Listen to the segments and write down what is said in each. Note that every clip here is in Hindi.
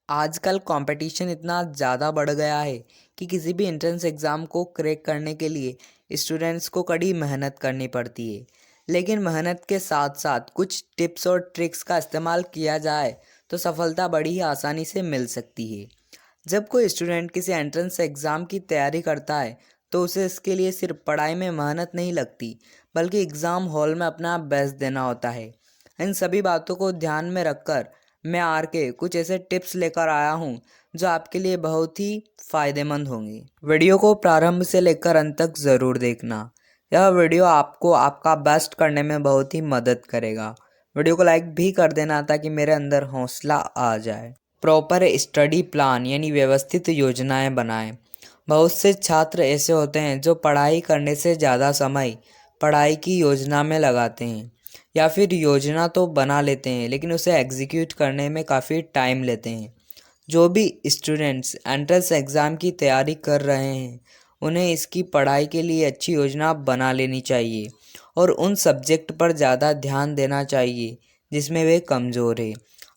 आजकल कंपटीशन इतना ज़्यादा बढ़ गया है कि किसी भी एंट्रेंस एग्ज़ाम को क्रैक करने के लिए स्टूडेंट्स को कड़ी मेहनत करनी पड़ती है। लेकिन मेहनत के साथ साथ कुछ टिप्स और ट्रिक्स का इस्तेमाल किया जाए तो सफलता बड़ी ही आसानी से मिल सकती है। जब कोई स्टूडेंट किसी एंट्रेंस एग्ज़ाम की तैयारी करता है तो उसे इसके लिए सिर्फ पढ़ाई में मेहनत नहीं लगती, बल्कि एग्ज़ाम हॉल में अपना बेस्ट देना होता है। इन सभी बातों को ध्यान में रखकर मैं आर के कुछ ऐसे टिप्स लेकर आया हूँ जो आपके लिए बहुत ही फ़ायदेमंद होंगे। वीडियो को प्रारंभ से लेकर अंत तक ज़रूर देखना। यह वीडियो आपको आपका बेस्ट करने में बहुत ही मदद करेगा। वीडियो को लाइक भी कर देना ताकि मेरे अंदर हौसला आ जाए। प्रॉपर स्टडी प्लान यानी व्यवस्थित योजनाएं बनाएं। बहुत से छात्र ऐसे होते हैं जो पढ़ाई करने से ज़्यादा समय पढ़ाई की योजना में लगाते हैं, या फिर योजना तो बना लेते हैं लेकिन उसे एग्जीक्यूट करने में काफ़ी टाइम लेते हैं। जो भी स्टूडेंट्स एंट्रेंस एग्ज़ाम की तैयारी कर रहे हैं उन्हें इसकी पढ़ाई के लिए अच्छी योजना बना लेनी चाहिए और उन सब्जेक्ट पर ज़्यादा ध्यान देना चाहिए जिसमें वे कमज़ोर है।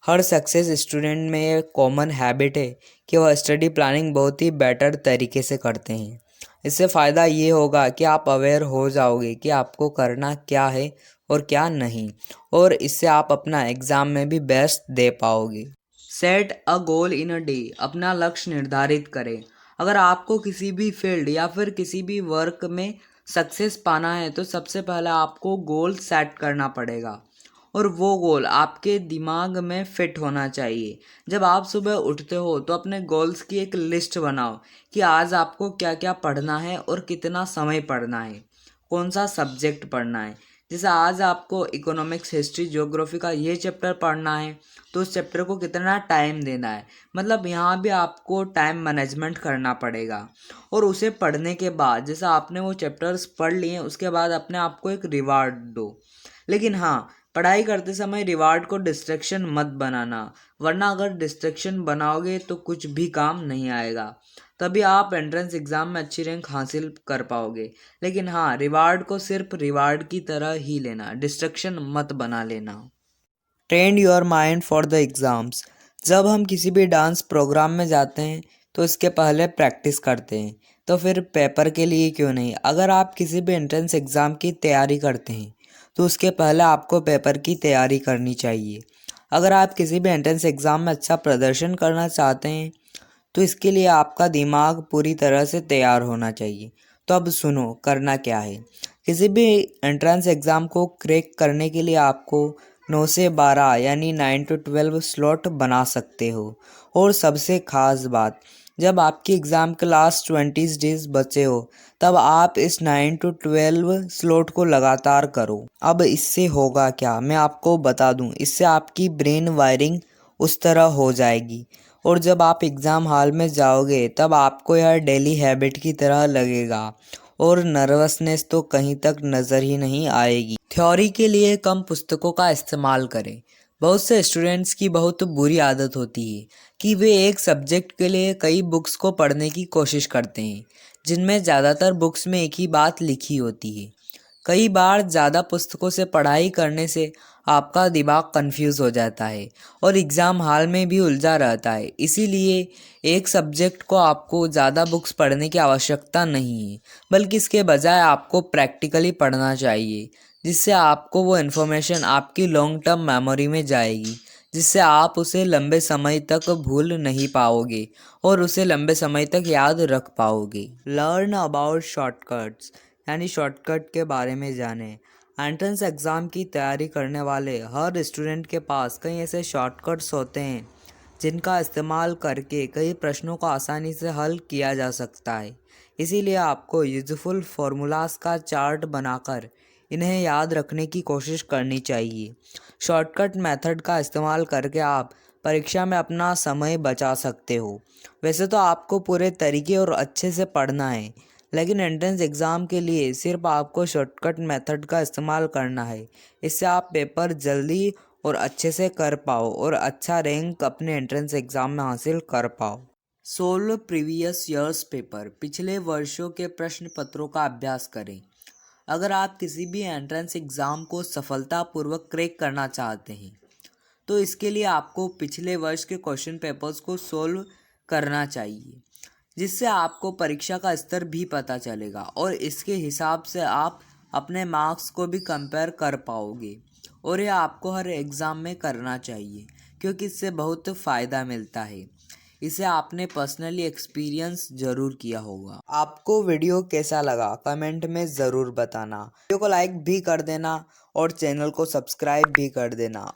हर सक्सेस स्टूडेंट में ये कॉमन हैबिट है कि वह स्टडी प्लानिंग बहुत ही बेटर तरीके से करते हैं। इससे फ़ायदा ये होगा कि आप अवेयर हो जाओगे कि आपको करना क्या है और क्या नहीं, और इससे आप अपना एग्ज़ाम में भी बेस्ट दे पाओगे। Set a goal in a day. अपना लक्ष्य निर्धारित करें। अगर आपको किसी भी फील्ड या फिर किसी भी वर्क में सक्सेस पाना है तो सबसे पहले आपको गोल सेट करना पड़ेगा, और वो गोल आपके दिमाग में फिट होना चाहिए। जब आप सुबह उठते हो तो अपने गोल्स की एक लिस्ट बनाओ कि आज आपको क्या क्या पढ़ना है और कितना समय पढ़ना है, कौन सा सब्जेक्ट पढ़ना है। जैसे आज आपको इकोनॉमिक्स, हिस्ट्री, ज्योग्राफी का ये चैप्टर पढ़ना है तो उस चैप्टर को कितना टाइम देना है। मतलब यहाँ भी आपको टाइम मैनेजमेंट करना पड़ेगा। और उसे पढ़ने के बाद जैसे आपने वो चैप्टर्स पढ़ लिए उसके बाद अपने आप को एक रिवार्ड दो। लेकिन हाँ, पढ़ाई करते समय रिवार्ड को डिस्ट्रैक्शन मत बनाना, वरना अगर डिस्ट्रैक्शन बनाओगे तो कुछ भी काम नहीं आएगा। तभी आप एंट्रेंस एग्ज़ाम में अच्छी रैंक हासिल कर पाओगे। लेकिन हाँ, रिवार्ड को सिर्फ रिवार्ड की तरह ही लेना, डिस्ट्रैक्शन मत बना लेना। Train your mind for the exams. जब हम किसी भी डांस प्रोग्राम में जाते हैं तो इसके पहले प्रैक्टिस करते हैं, तो फिर पेपर के लिए क्यों नहीं। अगर आप किसी भी एंट्रेंस एग्ज़ाम की तैयारी करते हैं तो उसके पहले आपको पेपर की तैयारी करनी चाहिए। अगर आप किसी भी एंट्रेंस एग्ज़ाम में अच्छा प्रदर्शन करना चाहते हैं तो इसके लिए आपका दिमाग पूरी तरह से तैयार होना चाहिए। तो अब सुनो करना क्या है। किसी भी एंट्रेंस एग्ज़ाम को क्रैक करने के लिए आपको 9 से 12 यानी 9 to 12 स्लॉट बना सकते हो। और सबसे ख़ास बात, जब आपकी एग्ज़ाम के लास्ट 20 डेज बचे हो तब आप इस 9 to 12 स्लॉट को लगातार करो। अब इससे होगा क्या मैं आपको बता दूं। इससे आपकी ब्रेन वायरिंग उस तरह हो जाएगी, और जब आप एग्ज़ाम हॉल में जाओगे तब आपको यह डेली हैबिट की तरह लगेगा और नर्वसनेस तो कहीं तक नज़र ही नहीं आएगी। थ्योरी के लिए कम पुस्तकों का इस्तेमाल करें। बहुत से स्टूडेंट्स की बहुत बुरी आदत होती है कि वे एक सब्जेक्ट के लिए कई बुक्स को पढ़ने की कोशिश करते हैं, जिनमें ज़्यादातर बुक्स में एक ही बात लिखी होती है। कई बार ज़्यादा पुस्तकों से पढ़ाई करने से आपका दिमाग कंफ्यूज हो जाता है और एग्ज़ाम हॉल में भी उलझा रहता है। इसीलिए एक सब्जेक्ट को आपको ज़्यादा बुक्स पढ़ने की आवश्यकता नहीं है, बल्कि इसके बजाय आपको प्रैक्टिकली पढ़ना चाहिए, जिससे आपको वो इन्फॉर्मेशन आपकी लॉन्ग टर्म मेमोरी में जाएगी, जिससे आप उसे लंबे समय तक भूल नहीं पाओगे और उसे लंबे समय तक याद रख पाओगे। लर्न अबाउट शॉर्टकट्स यानी शॉर्टकट के बारे में जानें। एंट्रेंस एग्ज़ाम की तैयारी करने वाले हर स्टूडेंट के पास कई ऐसे शॉर्टकट्स होते हैं जिनका इस्तेमाल करके कई प्रश्नों को आसानी से हल किया जा सकता है। इसीलिए आपको यूज़फुल फार्मूलाज का चार्ट बनाकर इन्हें याद रखने की कोशिश करनी चाहिए। शॉर्टकट मेथड का इस्तेमाल करके आप परीक्षा में अपना समय बचा सकते हो। वैसे तो आपको पूरे तरीके और अच्छे से पढ़ना है, लेकिन एंट्रेंस एग्ज़ाम के लिए सिर्फ आपको शॉर्टकट मेथड का इस्तेमाल करना है। इससे आप पेपर जल्दी और अच्छे से कर पाओ और अच्छा रैंक अपने एंट्रेंस एग्ज़ाम में हासिल कर पाओ। Solve previous years paper. पिछले वर्षों के प्रश्न पत्रों का अभ्यास करें। अगर आप किसी भी एंट्रेंस एग्ज़ाम को सफलतापूर्वक क्रैक करना चाहते हैं तो इसके लिए आपको पिछले वर्ष के क्वेश्चन पेपर्स को सोल्व करना चाहिए, जिससे आपको परीक्षा का स्तर भी पता चलेगा और इसके हिसाब से आप अपने मार्क्स को भी कंपेयर कर पाओगे। और ये आपको हर एग्ज़ाम में करना चाहिए, क्योंकि इससे बहुत फ़ायदा मिलता है। इसे आपने पर्सनली एक्सपीरियंस ज़रूर किया होगा। आपको वीडियो कैसा लगा कमेंट में ज़रूर बताना। वीडियो को लाइक भी कर देना और चैनल को सब्सक्राइब भी कर देना।